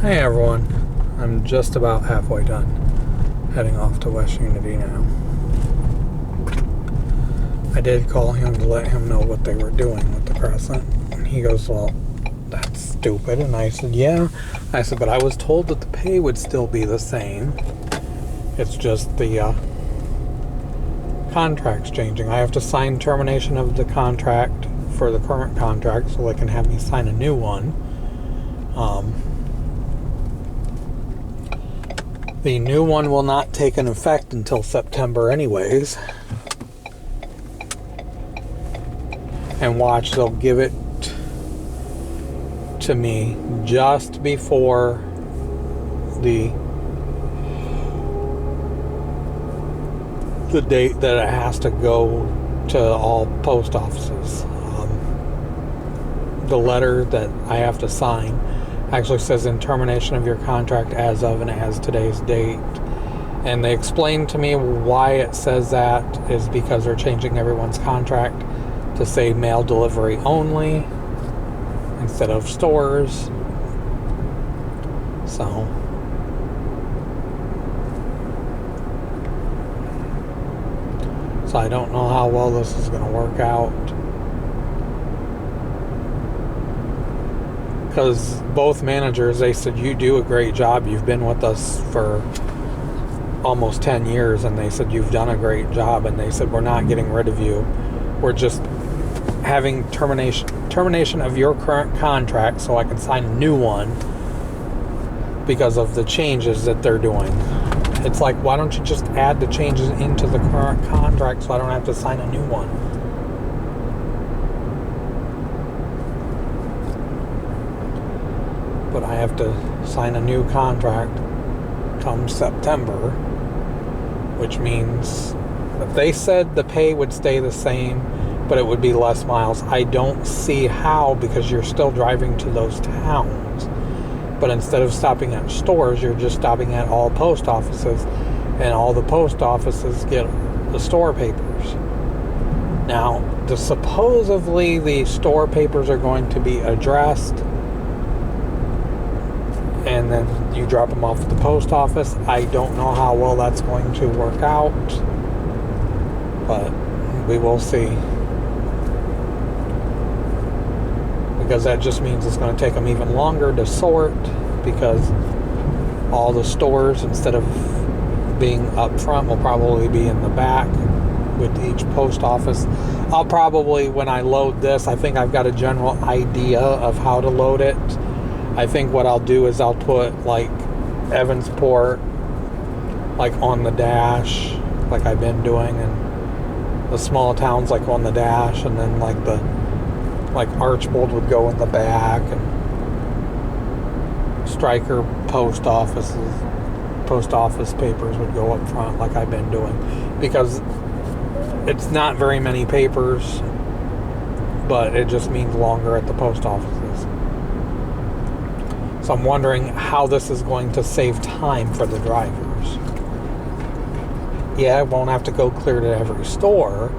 Hey everyone, I'm just about halfway done, heading off to West Unity now. I did call him to let him know what they were doing with the crescent, and he goes, well, that's stupid, and I said, yeah. I said, but I was told that the pay would still be the same. It's just the contract's changing. I have to sign termination of the contract for the current contract so they can have me sign a new one. The new one will not take an effect until September anyways. And watch, they'll give it to me just before the date that it has to go to all post offices. The letter that I have to sign actually says in termination of your contract as of, and it has today's date. And they explained to me why it says that is because they're changing everyone's contract to say mail delivery only instead of stores. So I don't know how well this is going to work out. Because both managers, they said, you do a great job. You've been with us for almost 10 years. And they said, you've done a great job. And they said, we're not getting rid of you. We're just having termination of your current contract so I can sign a new one because of the changes that they're doing. It's like, why don't you just add the changes into the current contract so I don't have to sign a new one? But I have to sign a new contract come September, which means that they said the pay would stay the same, but it would be less miles. I don't see how, because you're still driving to those towns. But instead of stopping at stores, you're just stopping at all post offices, and all the post offices get the store papers. Now, supposedly the store papers are going to be addressed, and then you drop them off at the post office. I don't know how well that's going to work out, but we will see. Because that just means it's going to take them even longer to sort, because all the stores, instead of being up front, will probably be in the back with each post office. I'll probably, when I load this, I think I've got a general idea of how to load it. I think what I'll do is I'll put like Evansport like on the dash, like I've been doing, and the small towns like on the dash, and then like Archbold would go in the back, and Stryker post office papers would go up front like I've been doing, because it's not very many papers, but it just means longer at the post offices. So I'm wondering how this is going to save time for the drivers. Yeah, I won't have to go clear to every store,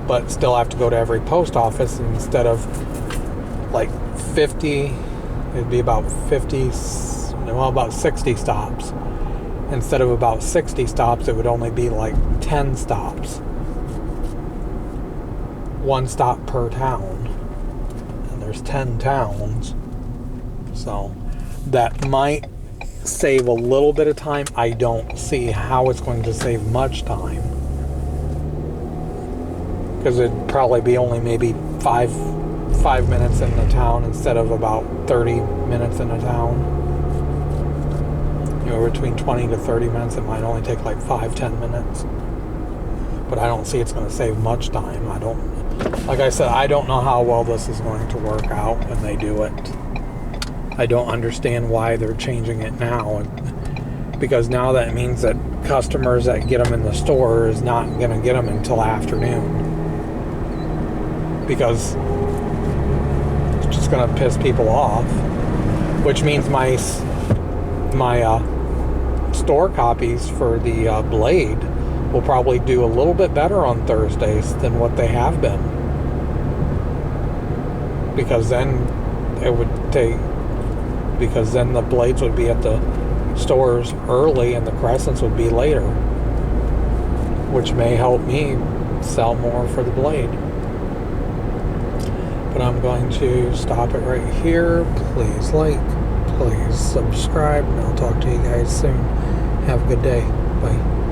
but still have to go to every post office. Instead of like 50, it'd be about 60 stops. Instead of about 60 stops, it would only be like 10 stops. One stop per town. And there's 10 towns. So that might save a little bit of time. I don't see how it's going to save much time, because it'd probably be only maybe five minutes in the town instead of about 30 minutes in the town. You know, between 20 to 30 minutes, it might only take like 5-10 minutes. But I don't see it's going to save much time. Like I said, I don't know how well this is going to work out when they do it. I don't understand why they're changing it now, because now that means that customers that get them in the store is not going to get them until afternoon, because it's just going to piss people off, which means my store copies for the Blade will probably do a little bit better on Thursdays than what they have been, because then it would take because then the blades would be at the stores early and the crescents would be later, which may help me sell more for the blade. But I'm going to stop it right here. Please like, please subscribe, and I'll talk to you guys soon. Have a good day. Bye.